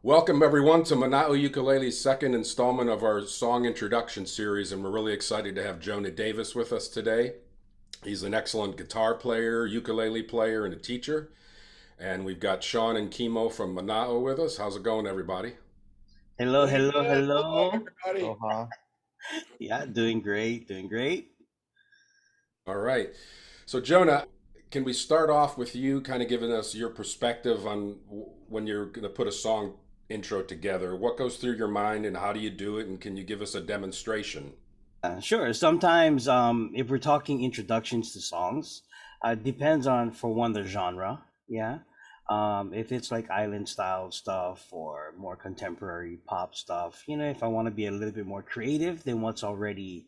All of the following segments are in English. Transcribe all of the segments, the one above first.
Welcome, everyone, to Manao Ukulele's second installment of our song introduction series, and we're really excited to have Jonah Davis with us today. He's an excellent guitar player, ukulele player, and a teacher. And we've got Sean and Kimo from Manao with us. How's it going, everybody? Hello, Doing hello, good. Hello, hello. everybody. Aloha. Yeah, doing great, doing great. All right. So, Jonah, can we start off with you kind of giving us your perspective on when you're going to put a song intro together? What goes through your mind and how do you do it? And can you give us a demonstration? Sure. Sometimes, if we're talking introductions to songs, depends on for one the genre. Yeah. If it's like island style stuff or more contemporary pop stuff, if I want to be a little bit more creative than what's already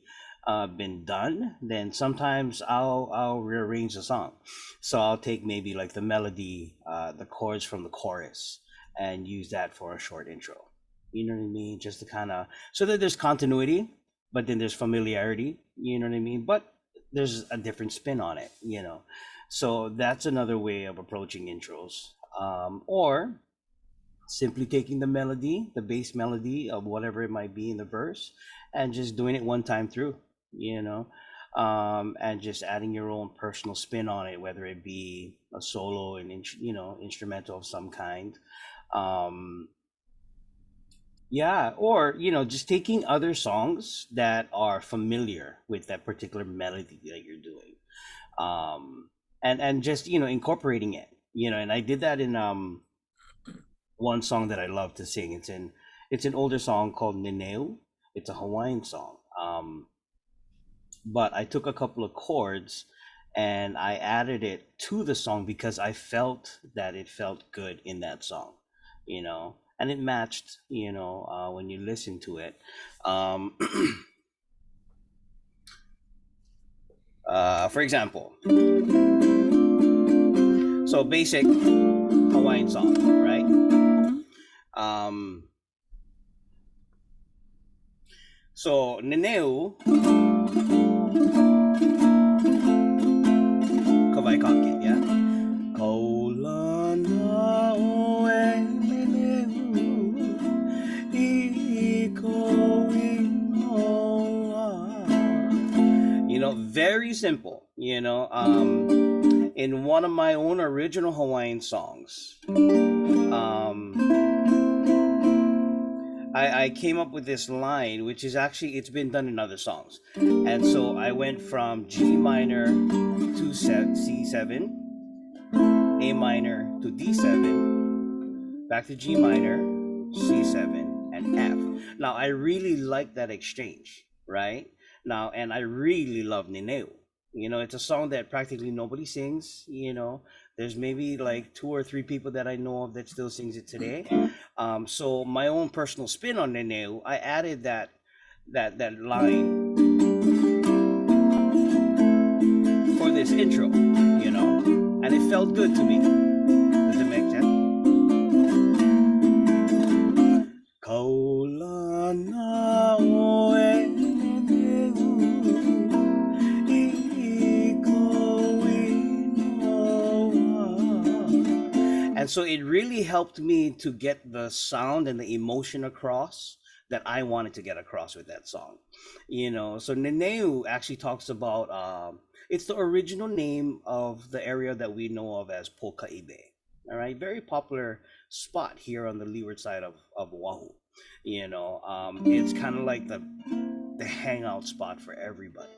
been done, then sometimes I'll rearrange the song. So I'll take maybe like the melody, the chords from the chorus, and use that for a short intro. You know what I mean? Just to kind of so that there's continuity, but then there's familiarity. You know what I mean? But there's a different spin on it. So that's another way of approaching intros. Or simply taking the melody, the bass melody of whatever it might be in the verse, and just doing it one time through, you know, and just adding your own personal spin on it, whether it be a solo and instrumental of some kind. Um, yeah, or just taking other songs that are familiar with that particular melody that you're doing, and just incorporating it. And I did that in one song that I love to sing. It's an older song called Nineu. It's a Hawaiian song. But I took a couple of chords and I added it to the song because I felt that it felt good in that song, and it matched, when you listen to it. Um, for example, so basic Hawaiian song, right? Um, so Nineu Kawai Kakit, yeah? Kaula na oe meneu, ikaw inoa. Very simple, in one of my own original Hawaiian songs. I came up with this line, which is actually it's been done in other songs, and so I went from G minor to C7, A minor to D7, back to G minor, C7, and F. Now I really like that exchange, right? Now, and I really love Nineu. It's a song that practically nobody sings. There's maybe like two or three people that I know of that still sings it today. So my own personal spin on Nineu, I added that line for this intro, and it felt good to me. Does it make sense? Kaula na oe neneu, ikaw inoa. And so it really helped me to get the sound and the emotion across that I wanted to get across with that song. So Neneu actually talks about it's the original name of the area that we know of as Pokaibe. All right, very popular spot here on the leeward side of Oahu. It's kind of like the hangout spot for everybody.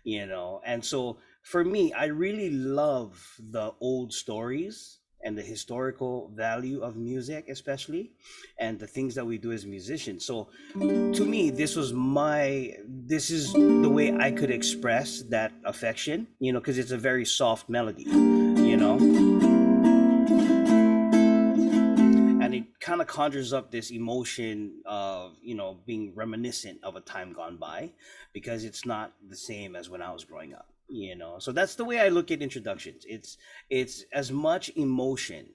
And so for me, I really love the old stories and the historical value of music, especially, and the things that we do as musicians. So to me, this is the way I could express that affection, because it's a very soft melody, and it kind of conjures up this emotion of being reminiscent of a time gone by, because it's not the same as when I was growing up. So that's the way I look at introductions. It's as much emotion,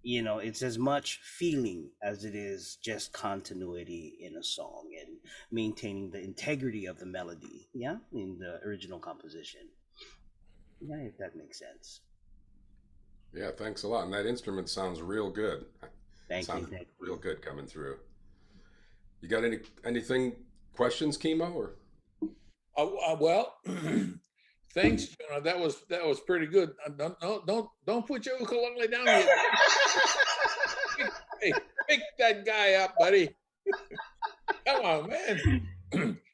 it's as much feeling as it is just continuity in a song and maintaining the integrity of the melody, yeah, in the original composition. Yeah, if that makes sense. Yeah, thanks a lot. And that instrument sounds real good. Thank you. Sounded Thank real you. good coming through. You got anything questions, Chemo, or Well, thanks, Jonah. That was pretty good. Don't put your ukulele down yet. Hey, pick that guy up, buddy. Come on, man.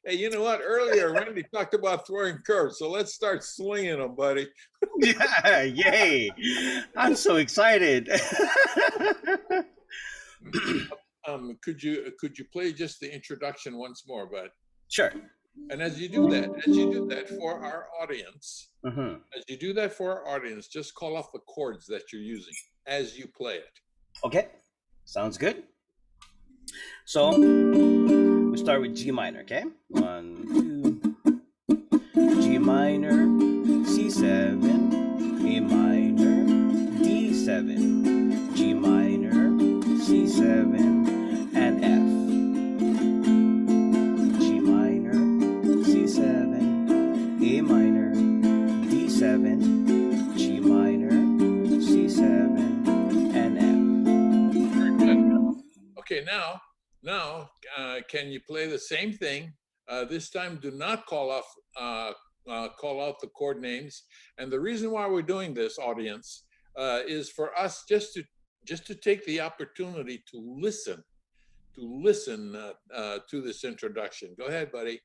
Hey, you know what? Earlier, Randy talked about throwing curves, so let's start swinging them, buddy. Yeah, yay! I'm so excited. Could you play just the introduction once more, bud? Sure. And as you do that for our audience, Hmm. just call off the chords that you're using as you play it. Okay, sounds good. So we start with G minor. Okay, 1, 2. G minor, C7, A minor, D7, G minor, C7, and F. G minor, C7, A minor, D7, G minor, C7, and Very good. Okay, now, can you play the same thing? This time, do not call out the chord names. And the reason why we're doing this, audience, is for us just to take the opportunity to listen to this introduction. Go ahead, buddy.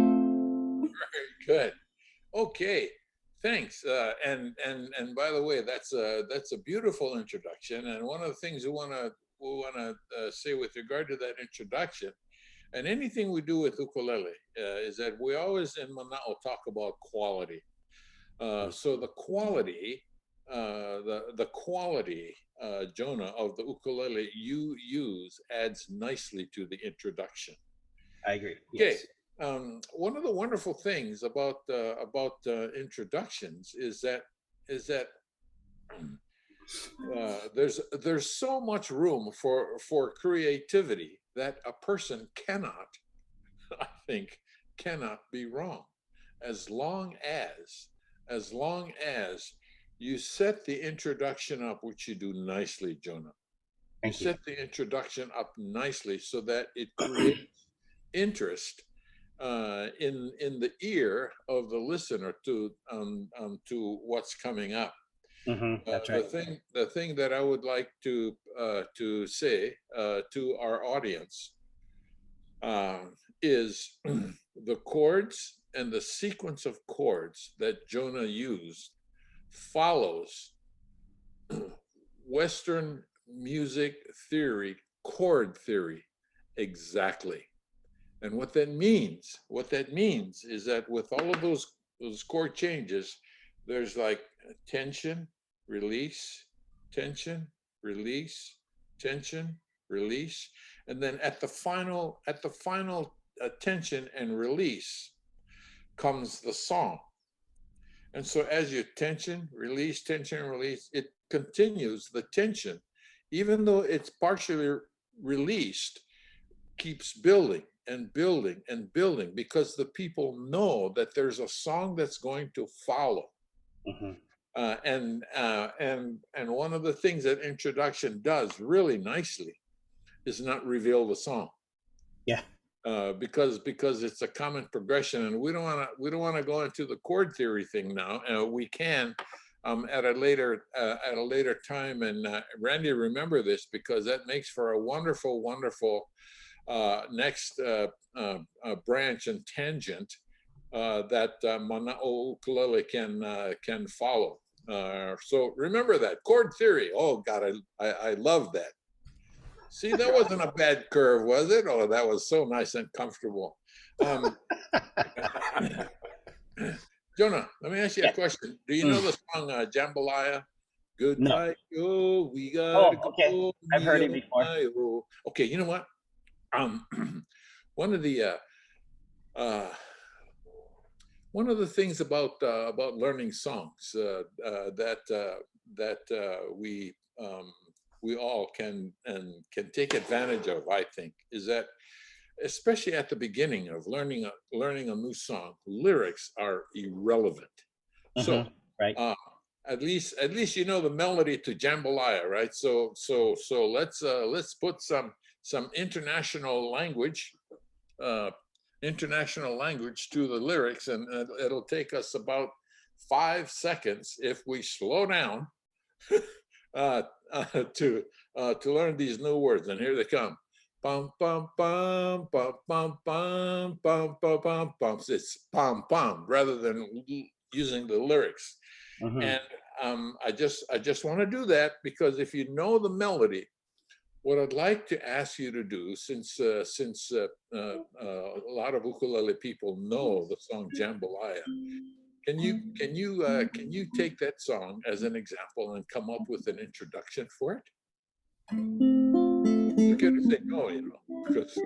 Very good. Okay, thanks. And by the way, that's a beautiful introduction. And one of the things we want to say with regard to that introduction, and anything we do with ukulele, is that we always in Manao talk about quality. So the quality, Jonah, of the ukulele you use adds nicely to the introduction. I agree. Okay. Yes. One of the wonderful things about introductions is that there's so much room for creativity that a person cannot, I think, cannot be wrong, as long as you set the introduction up, which you do nicely, Jonah. You Thank you. set the introduction up nicely so that it creates interest in the ear of the listener to what's coming up. That's The right. thing that I would like to say to our audience uh, is the chords and the sequence of chords that Jonah used follows Western music theory, chord theory, exactly. And what that means is that with all of those chord changes, there's like tension, release, tension, release, tension, release, and then at the final tension and release comes the song. And so as you tension, release, it continues the tension, even though it's partially released, keeps building and building and building because the people know that there's a song that's going to follow. Hmm. And one of the things that introduction does really nicely is not reveal the song, Yeah. because it's a common progression, and we don't want to go into the chord theory thing now. We can at a later time, and Randy, remember this because that makes for a wonderful next branch and tangent that Mana'o ukulele can follow. So remember that chord theory. Oh God, I love that. See, that wasn't a bad curve, was it? Oh, that was so nice and comfortable. Um, Jonah, let me ask you a Yeah. question. Do you know Mm. the song Jambalaya? No. Goodbye, oh, we gotta Oh, okay. go, I've heard me it oh before. my oh. Okay, you know what? Um, one of the uh, one of the things about learning songs that we all can take advantage of, I think, is that especially at the beginning of learning a new song, lyrics are irrelevant. So Right. uh, at least you know the melody to Jambalaya, right? So let's put some uh, international language to the lyrics, and it'll take us about 5 seconds if we slow down uh, uh, to to learn these new words. And here they come. Bum bum bum bum bum bum bum bum bum bum. It's pom pom rather than using the lyrics. Mm-hmm. And I just want to do that because if you know the melody, what I'd like to ask you to do, since a lot of ukulele people know the song Jambalaya, can you take that song as an example and come up with an introduction for it? It's okay to say no, because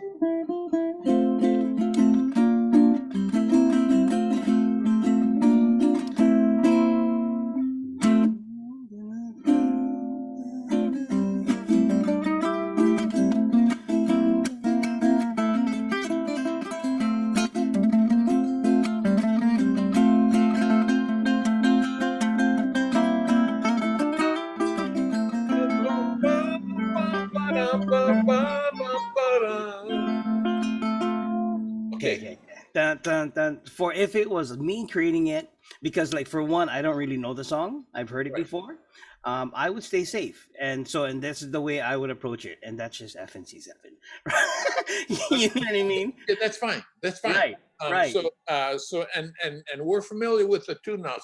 Okay, okay, okay. Dun, dun, dun. For if it was me creating it, because like for one, I don't really know the song. I've heard it right. before. I would stay safe, and this is the way I would approach it, and that's just FNC 7. You know what I mean? Yeah, that's fine. That's fine. Right, Um, right. so, so, and we're familiar with the tune now.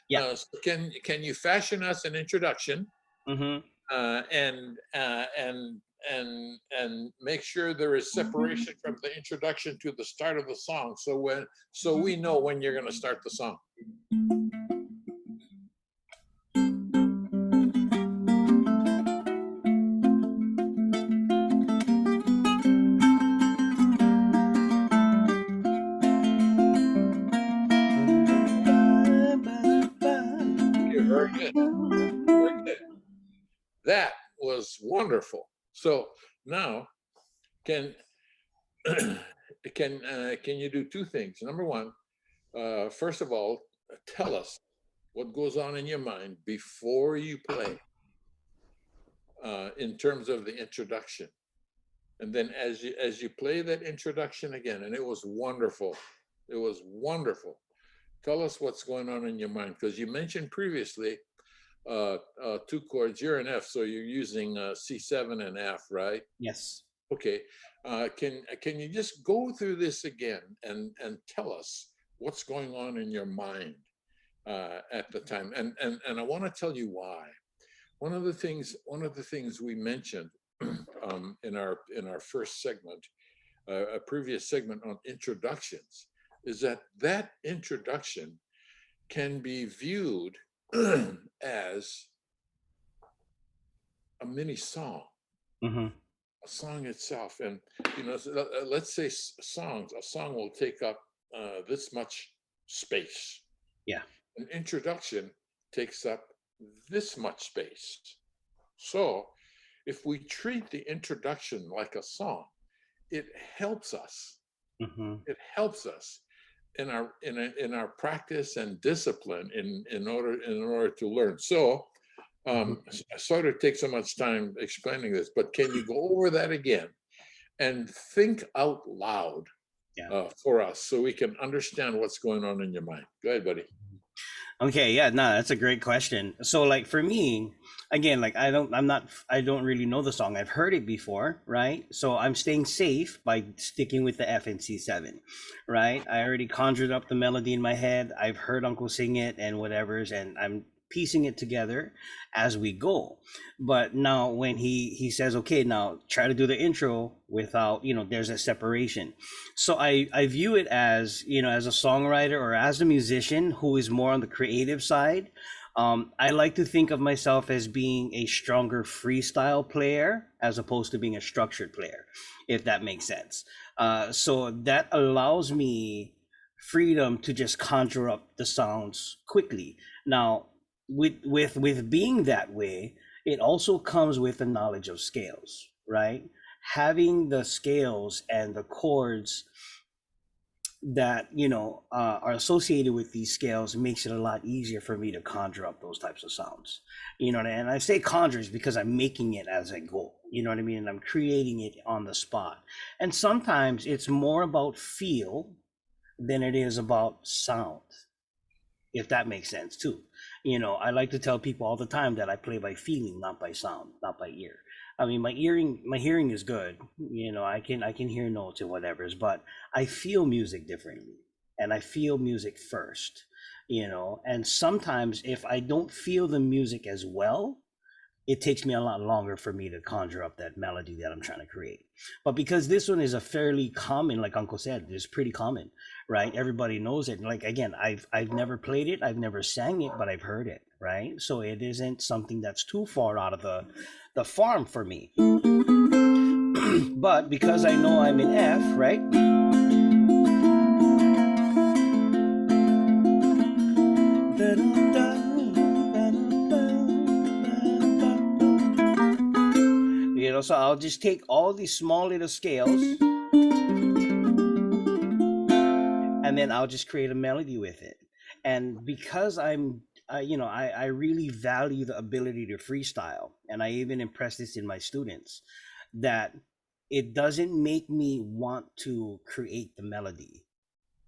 Yeah. So can you fashion us an introduction, Mm-hmm. uh, and uh, and and make sure there is separation from the introduction to the start of the song, so we know when you're going to start the song. Okay, very good. Very good. That was wonderful. So now can can you do two things? Number one, first of all, tell us what goes on in your mind before you play, in terms of the introduction. And then as you play that introduction again, and it was wonderful. It was wonderful. Tell us what's going on in your mind, because you mentioned previously two chords. You're an F, so you're using C7 and F, right? Yes. Okay. Can you just go through this again and tell us what's going on in your mind at the time? And I want to tell you why. One of the things we mentioned in our first segment, a previous segment on introductions, is that introduction can be viewed as a mini song, Mm-hmm. a song itself. And let's say a song will take up this much space. Yeah. An introduction takes up this much space. So if we treat the introduction like a song, it helps us. Mm-hmm. It helps us in our practice and discipline in order to learn. So sorry to take so much time explaining this, but can you go over that again and think out loud Yeah. for us so we can understand what's going on in your mind? Go ahead, buddy. Okay, yeah, no, that's a great question. So like for me, again, like I don't really know the song. I've heard it before, right? So I'm staying safe by sticking with the FNC 7, right? I already conjured up the melody in my head. I've heard Uncle sing it and whatever's, and I'm piecing it together as we go. But now when he says, okay, now try to do the intro without, there's a separation. So I view it as, as a songwriter or as a musician who is more on the creative side. I like to think of myself as being a stronger freestyle player as opposed to being a structured player, if that makes sense. So that allows me freedom to just conjure up the sounds quickly. Now, with being that way, it also comes with the knowledge of scales, right? Having the scales and the chords that are associated with these scales makes it a lot easier for me to conjure up those types of sounds. And I say conjures because I'm making it as I go. You know what I mean? And I'm creating it on the spot. And sometimes it's more about feel than it is about sound, if that makes sense too. I like to tell people all the time that I play by feeling, not by sound, not by ear. I mean, my hearing is good. I can hear notes and whatever's, but I feel music differently, and I feel music first. And sometimes if I don't feel the music as well, it takes me a lot longer for me to conjure up that melody that I'm trying to create. But because this one is a fairly common, like Uncle said, it's pretty common, right? Everybody knows it. Like again, I've never played it, I've never sang it, but I've heard it, right? So it isn't something that's too far out of the farm for me. But because I know I'm in F, right? So I'll just take all these small little scales and then I'll just create a melody with it. And because I really value the ability to freestyle, and I even impress this in my students, that it doesn't make me want to create the melody,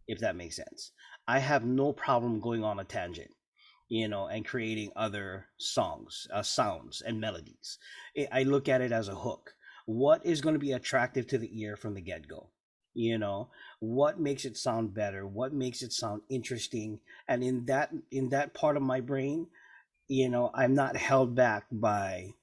if that makes sense. I have no problem going on a tangent, and creating other songs, sounds, and melodies. I look at it as a hook. What is going to be attractive to the ear from the get go? What makes it sound better? What makes it sound interesting? And in that part of my brain, I'm not held back by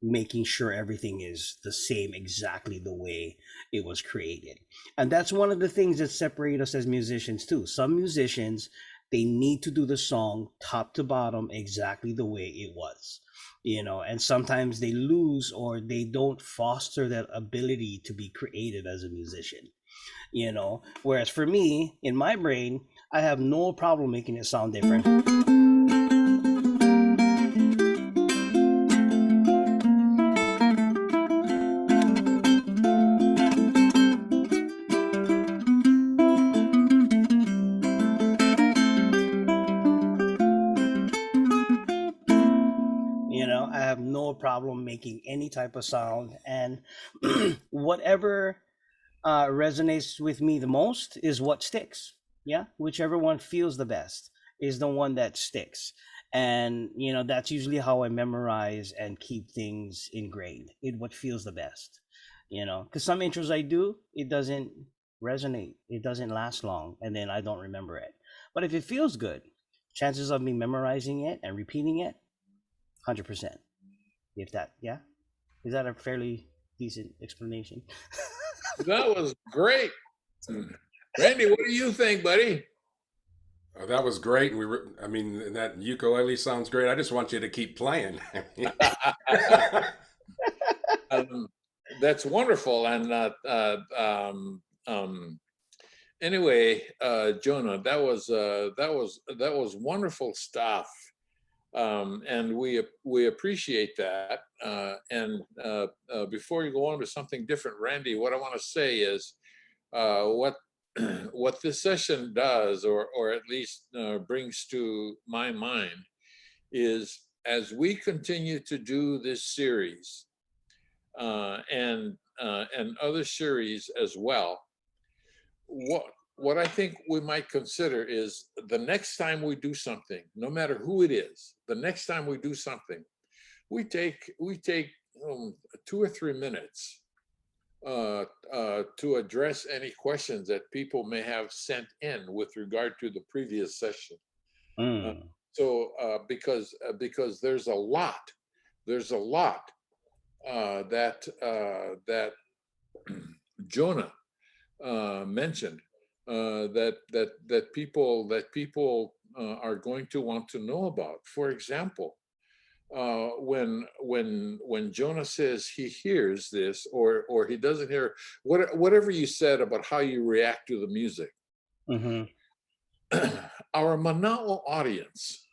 making sure everything is the same exactly the way it was created. And that's one of the things that separate us as musicians too. Some musicians, they need to do the song top to bottom exactly the way it was. And sometimes they lose or they don't foster that ability to be creative as a musician. Whereas for me, in my brain, I have no problem making it sound different. I have no problem making any type of sound, and whatever resonates with me the most is what sticks. Yeah, whichever one feels the best is the one that sticks. And that's usually how I memorize and keep things ingrained in what feels the best. Because some intros I do, it doesn't resonate, it doesn't last long, and then I don't remember it. But if it feels good, chances of me memorizing it and repeating it, 100%. If that, yeah, is that a fairly decent explanation? That was great. Randy, what do you think, buddy? That was great. I mean, and that ukulele sounds great. I just want you to keep playing. um, that's wonderful. And anyway, Jonah, that was wonderful stuff. And we appreciate that. And before you go on to something different, Randy, what I want to say is what what this session does, or at least brings to my mind, is as we continue to do this series and other series as well, what I think we might consider is the next time we do something, no matter who it is, the next time we do something, we take 2 or 3 minutes to address any questions that people may have sent in with regard to the previous session. Mm. Because there's a lot that Jonah mentioned that people are going to want to know about. For example, when Jonah says he hears this or he doesn't hear, whatever you said about how you react to the music. Mm-hmm. our Manao audience,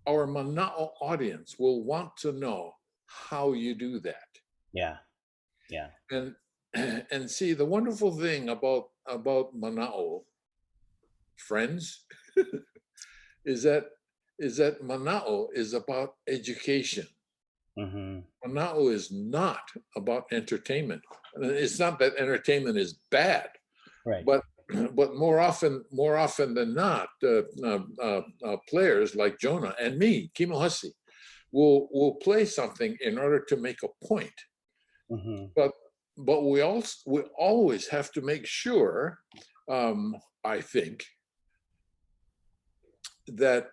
our Manao audience will want to know how you do that. Yeah. Yeah. And and see, the wonderful thing about Manao, friends, is that Manao is about education. Mm-hmm. Manao is not about entertainment. It's not that entertainment is bad, Right. but more often than not, players like Jonah and me, Kimohasi, will play something in order to make a point. Mm-hmm. But we always have to make sure, I think, that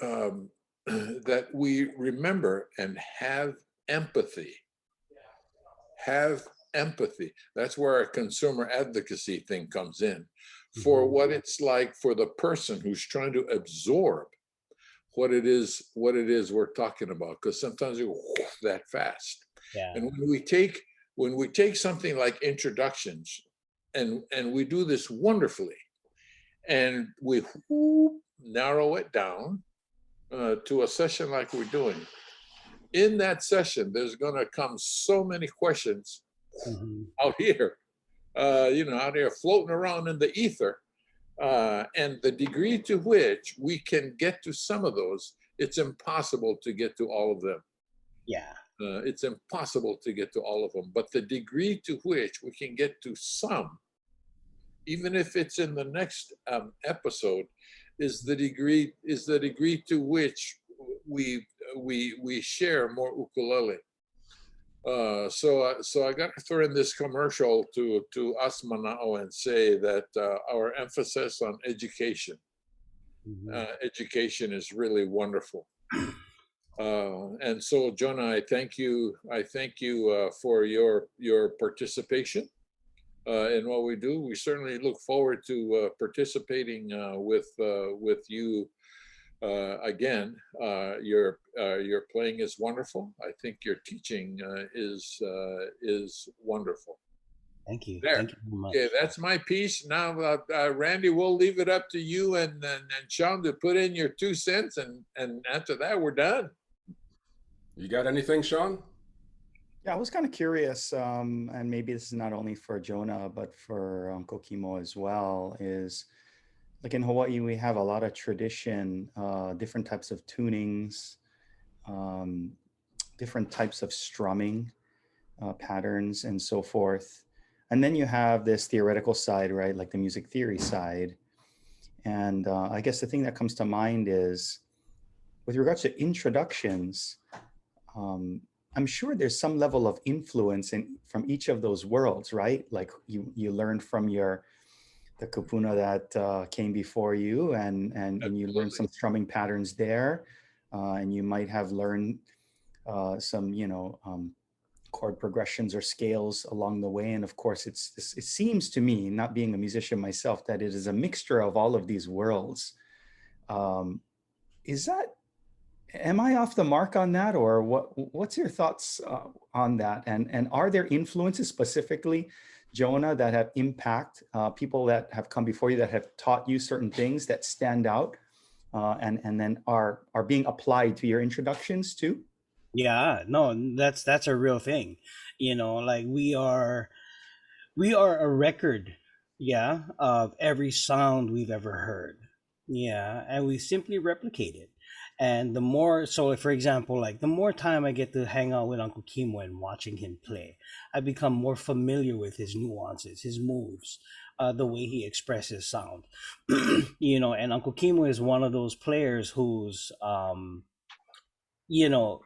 um, that we remember and have empathy. Have empathy. That's where our consumer advocacy thing comes in, for Mm-hmm. what it's like for the person who's trying to absorb what it is we're talking about. Because sometimes we go that fast, Yeah. and when we take something like introductions, and we do this wonderfully, and we narrow it down to a session like we're doing. In that session, there's going to come so many questions Mm-hmm. out here, out here floating around in the ether. And the degree to which we can get to some of those, it's impossible to get to all of them. Yeah. It's impossible to get to all of them. But the degree to which we can get to some, even if it's in the next episode, is the degree to which we share more ukulele. So I got to throw in this commercial to us Manao and say that our emphasis on education, Mm-hmm. education is really wonderful. And so, Jonah, I thank you. I thank you for your participation in what we do. We certainly look forward to participating with you again. Your playing is wonderful. I think your teaching is wonderful. Thank you. There. Thank you very Okay, much. that's my piece. Now, Randy, we'll leave it up to you and Sean to put in your 2 cents, and after that, we're done. You got anything, Sean? Yeah, I was kind of curious, and maybe this is not only for Jonah, but for Uncle Kimo as well, is like in Hawaii, we have a lot of tradition, different types of tunings, um, different types of strumming patterns, and so forth. And then you have this theoretical side, right? Like the music theory side. And I guess the thing that comes to mind is with regards to introductions, um, I'm sure there's some level of influence in from each of those worlds, right? Like you learned from the kupuna that came before you, and you learned Absolutely. some strumming patterns there, and you might have learned some chord progressions or scales along the way. And of course, it seems to me, not being a musician myself, that it is a mixture of all of these worlds. Um, is that Am I off the mark on that, or what's your thoughts on that? And are there influences specifically, Jonah, that have impact people that have come before you that have taught you certain things that stand out, and then are being applied to your introductions too? Yeah, no, that's a real thing. Like we are a record, yeah, of every sound we've ever heard. Yeah, and we simply replicate it. And the more, so for example, like the more time I get to hang out with Uncle Kimo and watching him play, I become more familiar with his nuances, his moves, the way he expresses sound. And Uncle Kimo is one of those players who's, you know,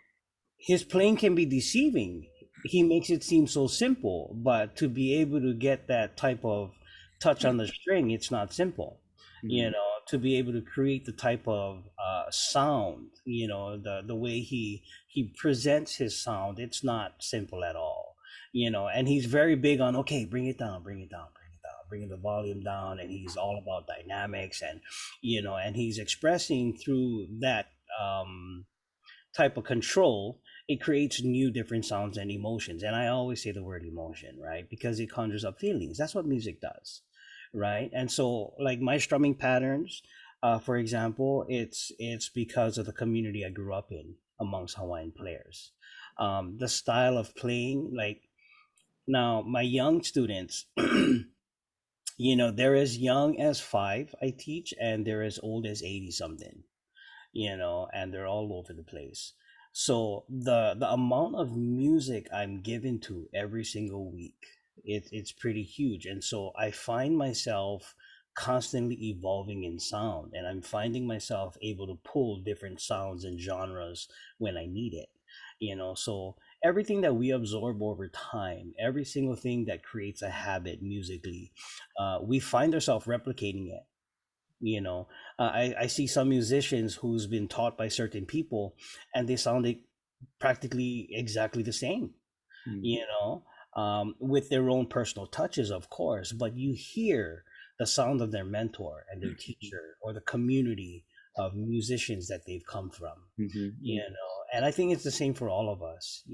his playing can be deceiving. He makes it seem so simple, but to be able to get that type of touch on the string, it's not simple. Mhm. To be able to create the type of sound, the way he presents his sound, it's not simple at all. And he's very big on, okay, bring it down, bring it down, bring it down, bringing the volume down, and he's all about dynamics, and he's expressing through that. Type of control, it creates new different sounds and emotions. And I always say the word emotion, right? Because it conjures up feelings. That's what music does, right? And so, like my strumming patterns, for example, it's because of the community I grew up in amongst Hawaiian players. The style of playing, like now my young students, they're as young as 5 I teach, and they're as old as 80 something, and they're all over the place. So the amount of music I'm given to every single week, it's pretty huge. And so I find myself constantly evolving in sound, and I'm finding myself able to pull different sounds and genres when I need it. So everything that we absorb over time, every single thing that creates a habit musically, we find ourselves replicating it. you know I see some musicians who's been taught by certain people, and they sounded practically exactly the same, Mm. you know with their own personal touches, of course, but you hear the sound of their mentor and their teacher, or the community of musicians that they've come from. Mhm. And I think it's the same for all of us.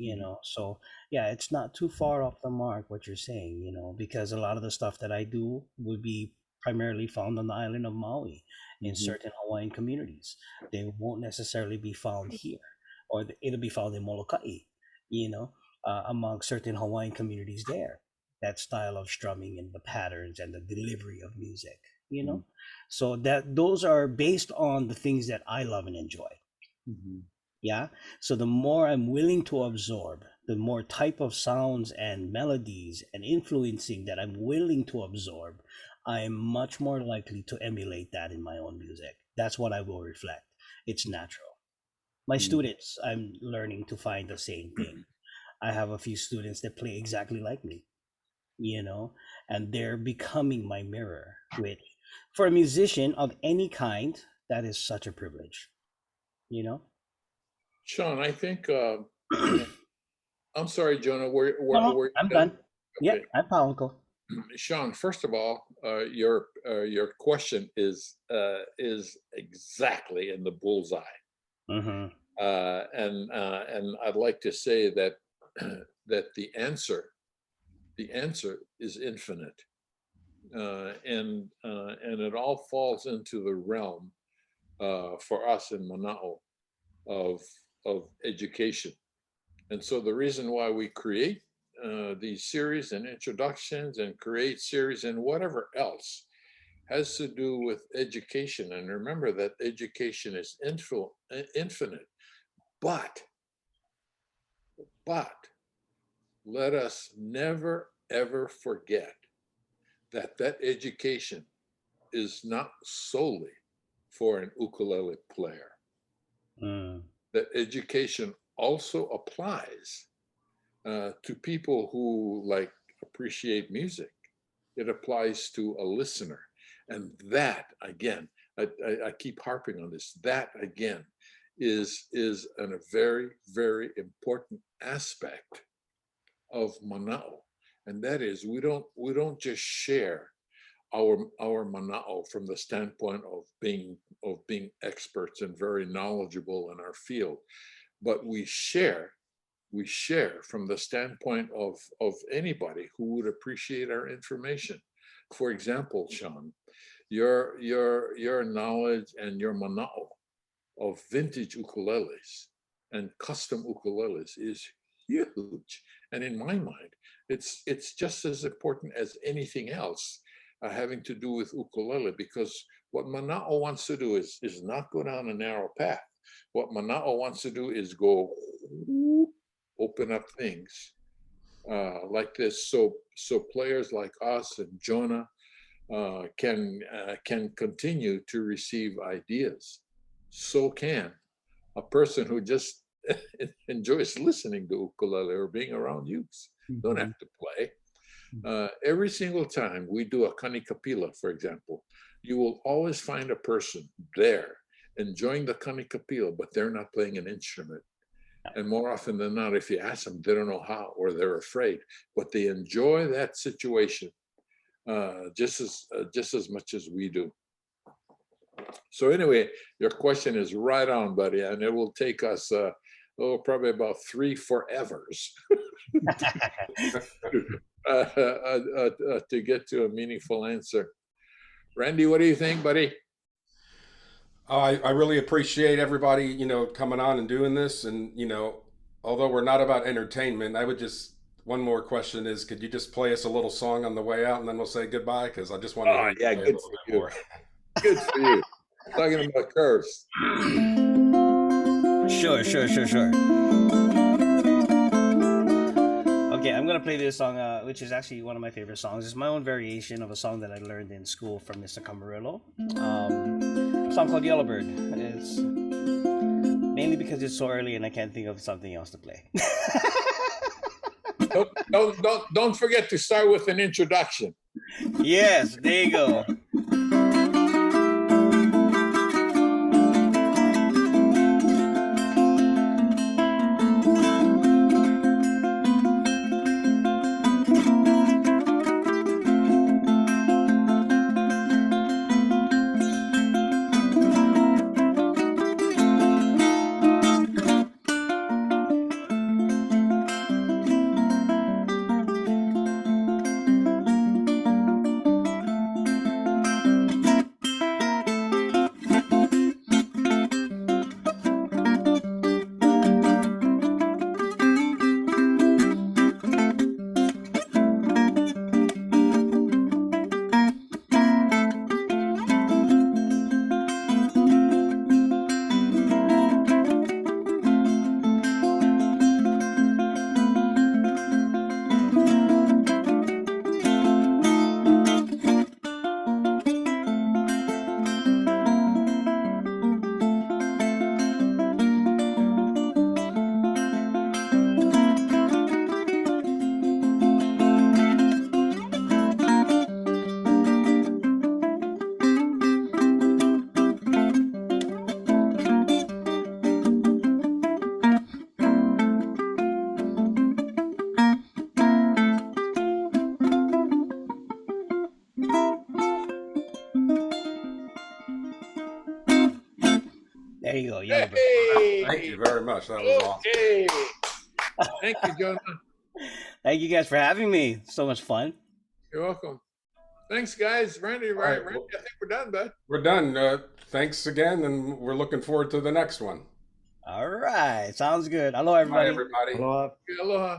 So yeah, it's not too far off the mark what you're saying, because a lot of the stuff that I do would be primarily found on the island of Maui, in Mhm. certain Hawaiian communities. They won't necessarily be found here, or it'll be found in Molokai, you know among certain Hawaiian communities there. That style of strumming and the patterns and the delivery of music, you Mhm. know. So that those are based on the things that I love and enjoy. Mhm. Yeah. So the more I'm willing to absorb, the more type of sounds and melodies and influencing that I'm willing to absorb, I'm much more likely to emulate that in my own music. That's what I will reflect. It's natural. My Mhm. students, I'm learning to find the same thing. I have a few students that play exactly like me, you know, and they're becoming my mirror, which for a musician of any kind, that is such a privilege, you know? Sean, I think I'm sorry, Jonah. No, no, Were I'm you done? done. Yeah, Okay, I'm powerful. Sean. First of all, your question is exactly in the bullseye, Mm-hmm. and I'd like to say that that the answer is infinite, and it all falls into the realm for us in Mana'o of education. And so the reason why we create these series and introductions and create series and whatever else has to do with education. And remember that education is infinite. But, but let us never, ever forget that that education is not solely for an ukulele player. Mm. That education also applies to people who like appreciate music. It applies to a listener, and that again, I keep harping on this. That again is a very very important aspect of Mana'o, and that is we don't just share our Mana'o from the standpoint of being experts and very knowledgeable in our field, but we share from the standpoint of anybody who would appreciate our information. For example, Sean, your knowledge and your mana'o of vintage ukuleles and custom ukuleles is huge. And in my mind, it's just as important as anything else having to do with ukulele, because what mana'o wants to do is not go down a narrow path. What mana'o wants to do is go open up things like this, so players like us and Jonah can continue to receive ideas. So can a person who just enjoys listening to ukulele or being around youths. Don't Mhm. have to play. Every single time we do a kanikapila, for example, you will always find a person there enjoying the kanikapila, but they're not playing an instrument. And more often than not, if you ask them, they don't know how or they're afraid, but they enjoy that situation just as much as we do. So anyway, your question is right on, buddy, and it will take us probably about 3 forevers to get to a meaningful answer. Randy, what do you think, buddy? I really appreciate everybody, coming on and doing this. And, although we're not about entertainment, I would just, one more question is, could you just play us a little song on the way out and then we'll say goodbye? Because I just want to hear Oh, you yeah, play a good little for bit you. more. Good for you. Talking about curves. Sure, sure, sure, sure. Okay, I'm gonna play this song, which is actually one of my favorite songs. It's my own variation of a song that I learned in school from Mr. Camarillo. A song called Yellowbird. It's mainly because it's so early and I can't think of something else to play. Don't forget to start with an introduction. Yes, there you go. There you go, Yellowbird. Thank you Hey, very much. That was awesome. okay. Thank you, Jonah. Thank you guys for having me. So much fun. You're welcome. Thanks, guys. Randy, right, Randy, I think we're done, bud. We're done. Thanks again, and we're looking forward to the next one. All right, sounds good. Hello, Bye, everybody. everybody. Aloha. Aloha.